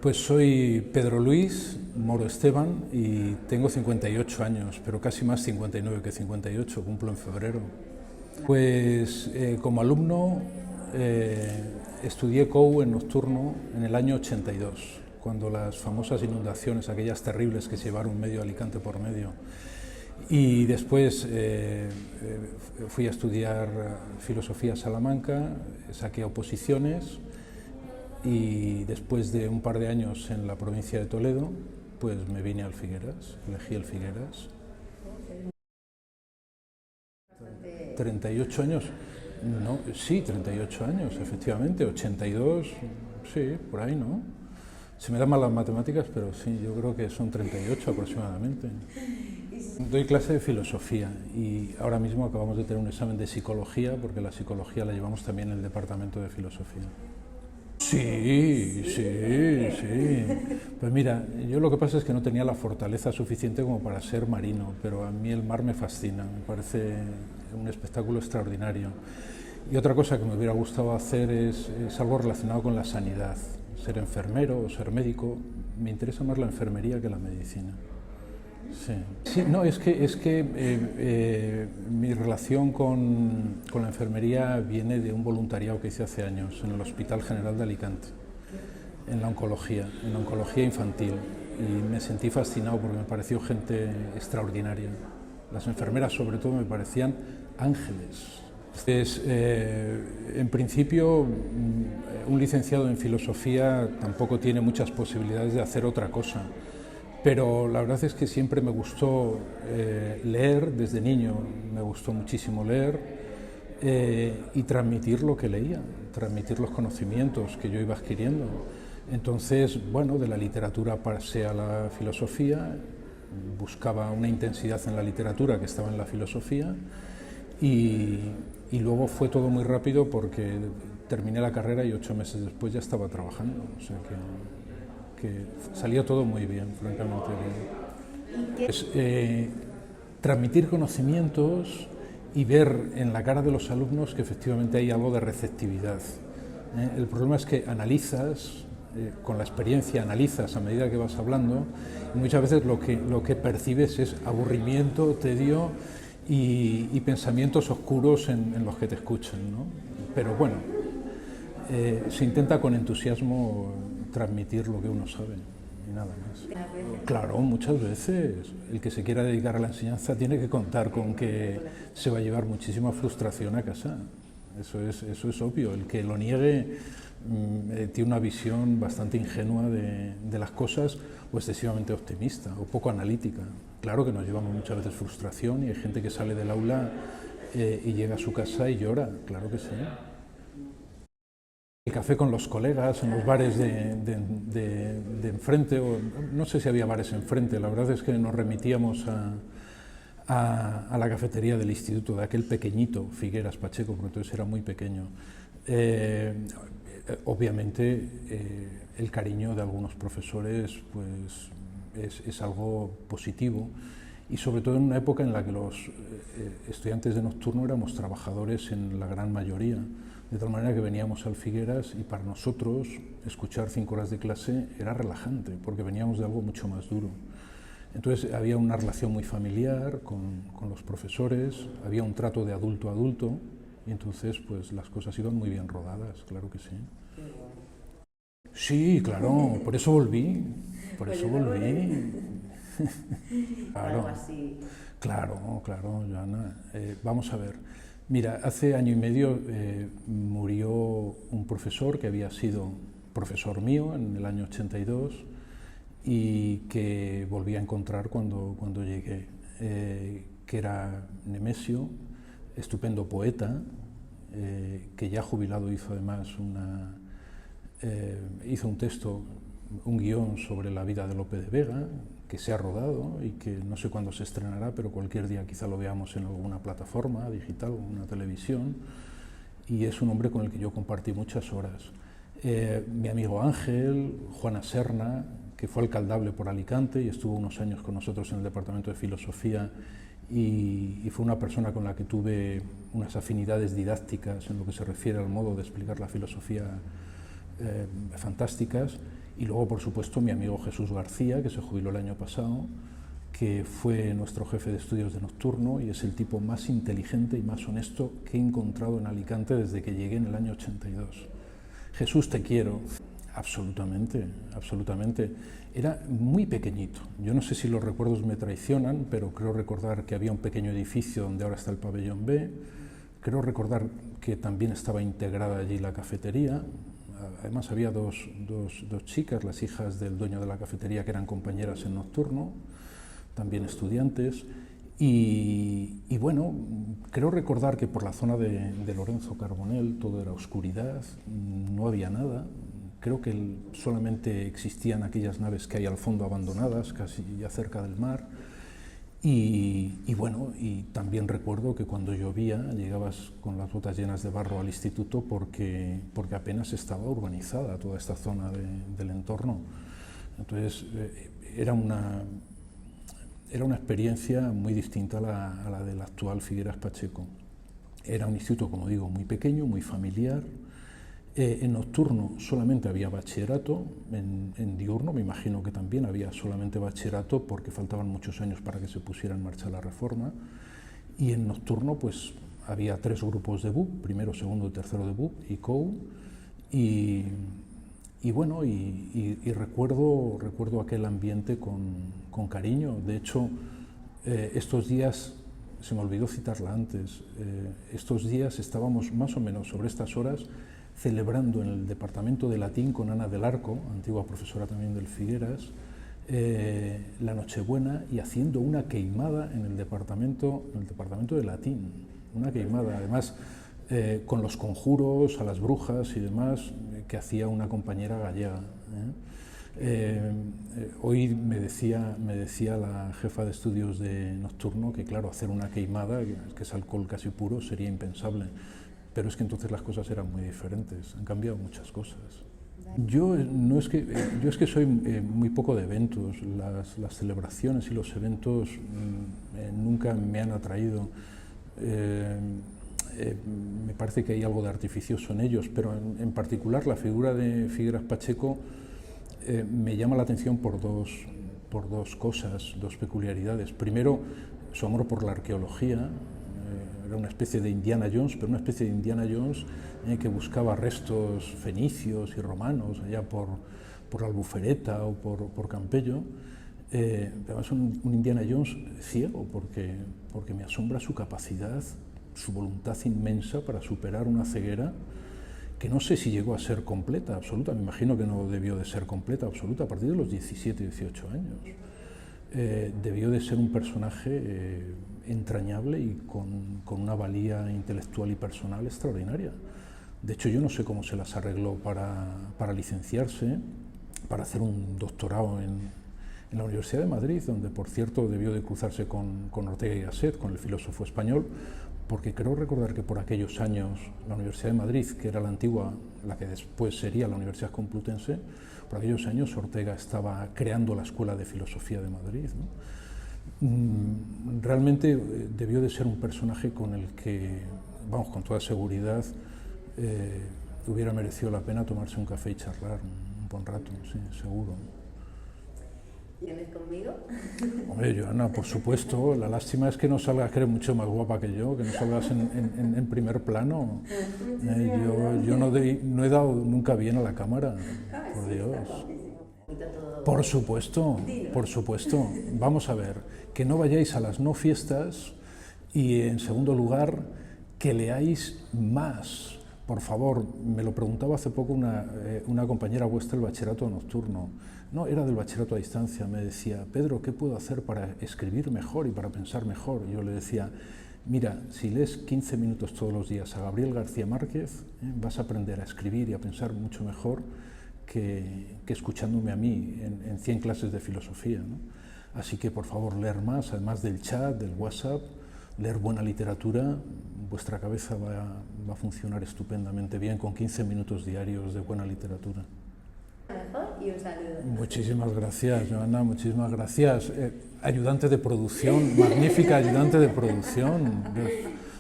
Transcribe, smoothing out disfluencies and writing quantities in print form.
Pues soy Pedro Luis Moro Esteban y tengo 58 años, pero casi más 59 que 58, cumplo en febrero. Pues como alumno estudié COU en nocturno en el año 82, cuando las famosas inundaciones, aquellas terribles que se llevaron medio Alicante por medio. Y después fui a estudiar filosofía a Salamanca, saqué oposiciones y después de un par de años en la provincia de Toledo, pues me vine al Figueras, elegí el Figueras. 38 años, no, sí, 38 años, efectivamente, 82, sí, por ahí, ¿no? Se me dan mal las matemáticas, pero sí, yo creo que son 38 aproximadamente. Doy clase de filosofía y ahora mismo acabamos de tener un examen de psicología, porque la psicología la llevamos también en el departamento de filosofía. Sí, sí, sí. Pues mira, yo lo que pasa es que no tenía la fortaleza suficiente como para ser marino, pero a mí el mar me fascina, me parece un espectáculo extraordinario. Y otra cosa que me hubiera gustado hacer es algo relacionado con la sanidad, ser enfermero o ser médico. Me interesa más la enfermería que la medicina. Sí, sí, no, es que mi relación con la enfermería viene de un voluntariado que hice hace años en el Hospital General de Alicante, en la oncología infantil, y me sentí fascinado porque me pareció gente extraordinaria. Las enfermeras, sobre todo, me parecían ángeles. Entonces, en principio, un licenciado en filosofía tampoco tiene muchas posibilidades de hacer otra cosa. Pero la verdad es que siempre me gustó leer desde niño, me gustó muchísimo leer y transmitir lo que leía, transmitir los conocimientos que yo iba adquiriendo. Entonces, bueno, de la literatura pasé a la filosofía, buscaba una intensidad en la literatura que estaba en la filosofía y luego fue todo muy rápido porque terminé la carrera y 8 meses después ya estaba trabajando. O sea que salió todo muy bien, francamente bien. Pues, transmitir conocimientos y ver en la cara de los alumnos que efectivamente hay algo de receptividad. El problema es que analizas, con la experiencia analizas a medida que vas hablando y muchas veces lo que percibes es aburrimiento, tedio y pensamientos oscuros en los que te escuchan, ¿no? Pero bueno, se intenta con entusiasmo transmitir lo que uno sabe y nada más. Claro, muchas veces el que se quiera dedicar a la enseñanza tiene que contar con que se va a llevar muchísima frustración a casa. Eso es obvio. El que lo niegue tiene una visión bastante ingenua de las cosas o excesivamente optimista o poco analítica. Claro que nos llevamos muchas veces frustración y hay gente que sale del aula y llega a su casa y llora, claro que sí. El café con los colegas, en los bares de enfrente, o no sé si había bares enfrente, la verdad es que nos remitíamos a la cafetería del instituto, de aquel pequeñito Figueras Pacheco, porque entonces era muy pequeño. Obviamente el cariño de algunos profesores pues, es algo positivo y sobre todo en una época en la que los estudiantes de nocturno éramos trabajadores en la gran mayoría. De tal manera que veníamos al Figueras y para nosotros escuchar 5 horas de clase era relajante, porque veníamos de algo mucho más duro. Entonces había una relación muy familiar con los profesores, había un trato de adulto a adulto, y entonces pues las cosas iban muy bien rodadas, claro que sí. Sí, claro, por eso volví, por eso volví. Claro, claro, Joana. Vamos a ver. Mira, hace año y medio murió un profesor que había sido profesor mío en el año 82 y que volví a encontrar cuando llegué, que era Nemesio, estupendo poeta, que ya jubilado hizo además hizo un texto, un guión sobre la vida de Lope de Vega, que se ha rodado y que no sé cuándo se estrenará, pero cualquier día quizá lo veamos en alguna plataforma digital o en una televisión, y es un hombre con el que yo compartí muchas horas. Mi amigo Ángel, Juana Serna, que fue alcaldable por Alicante y estuvo unos años con nosotros en el departamento de filosofía y fue una persona con la que tuve unas afinidades didácticas en lo que se refiere al modo de explicar la filosofía fantásticas. Y luego, por supuesto, mi amigo Jesús García, que se jubiló el año pasado, que fue nuestro jefe de estudios de nocturno y es el tipo más inteligente y más honesto que he encontrado en Alicante desde que llegué en el año 82. Jesús, te quiero. Absolutamente, absolutamente. Era muy pequeñito. Yo no sé si los recuerdos me traicionan, pero creo recordar que había un pequeño edificio donde ahora está el pabellón B. Creo recordar que también estaba integrada allí la cafetería. Además había dos chicas, las hijas del dueño de la cafetería, que eran compañeras en nocturno, también estudiantes. Y bueno, creo recordar que por la zona de Lorenzo Carbonell todo era oscuridad, no había nada. Creo que solamente existían aquellas naves que hay al fondo abandonadas, casi ya cerca del mar. Y bueno, y también recuerdo que cuando llovía llegabas con las botas llenas de barro al instituto porque apenas estaba urbanizada toda esta zona del entorno. Entonces era una experiencia muy distinta a la del actual Figueras Pacheco. Era un instituto, como digo, muy pequeño, muy familiar. En nocturno solamente había bachillerato, en diurno me imagino que también había solamente bachillerato porque faltaban muchos años para que se pusiera en marcha la reforma, y en nocturno pues había 3 grupos de BUP, primero, segundo y tercero de BUP y COU, y bueno, recuerdo aquel ambiente con cariño. De hecho, estos días, se me olvidó citarla antes, estos días estábamos más o menos sobre estas horas celebrando en el departamento de latín con Ana del Arco, antigua profesora también del Figueras, la Nochebuena, y haciendo una queimada en el departamento de latín, una queimada, además con los conjuros a las brujas y demás que hacía una compañera gallega. Hoy me decía la jefa de estudios de nocturno que, claro, hacer una queimada, que es alcohol casi puro, sería impensable. Pero es que entonces las cosas eran muy diferentes, han cambiado muchas cosas. Yo es que soy muy poco de eventos, las celebraciones y los eventos nunca me han atraído. Me parece que hay algo de artificioso en ellos, pero en particular la figura de Figueras Pacheco me llama la atención por dos cosas, dos peculiaridades. Primero, su amor por la arqueología. Era una especie de Indiana Jones, pero una especie de Indiana Jones que buscaba restos fenicios y romanos allá por la Albufereta o por Campello. Además un Indiana Jones ciego, porque me asombra su capacidad, su voluntad inmensa para superar una ceguera que no sé si llegó a ser completa, absoluta. Me imagino que no debió de ser completa, absoluta, a partir de los 17, 18 años. Debió de ser un personaje entrañable y con una valía intelectual y personal extraordinaria. De hecho, yo no sé cómo se las arregló para licenciarse, para hacer un doctorado en la Universidad de Madrid, donde, por cierto, debió de cruzarse con Ortega y Gasset, con el filósofo español, porque creo recordar que por aquellos años la Universidad de Madrid, que era la antigua, la que después sería la Universidad Complutense, por aquellos años Ortega estaba creando la Escuela de Filosofía de Madrid, ¿no? Realmente debió de ser un personaje con el que, vamos, con toda seguridad, hubiera merecido la pena tomarse un café y charlar un buen rato, sí, seguro. ¿Vienes conmigo? Hombre, Joana, por supuesto. La lástima es que no salgas, que eres mucho más guapa que yo, que no salgas en primer plano. Yo no he dado nunca bien a la cámara, por Dios. Por supuesto, por supuesto. Vamos a ver, que no vayáis a las no fiestas y, en segundo lugar, que leáis más. Por favor, me lo preguntaba hace poco una compañera vuestra del bachillerato nocturno. No, era del bachillerato a distancia. Me decía, Pedro, ¿qué puedo hacer para escribir mejor y para pensar mejor? Y yo le decía, mira, si lees 15 minutos todos los días a Gabriel García Márquez, vas a aprender a escribir y a pensar mucho mejor que escuchándome a mí en 100 clases de filosofía, ¿no? Así que, por favor, leer más, además del chat, del WhatsApp, leer buena literatura. Vuestra cabeza va a funcionar estupendamente bien con 15 minutos diarios de buena literatura. Mejor y un saludo. Muchísimas gracias, Joana, muchísimas gracias. Ayudante de producción, magnífica ayudante de producción.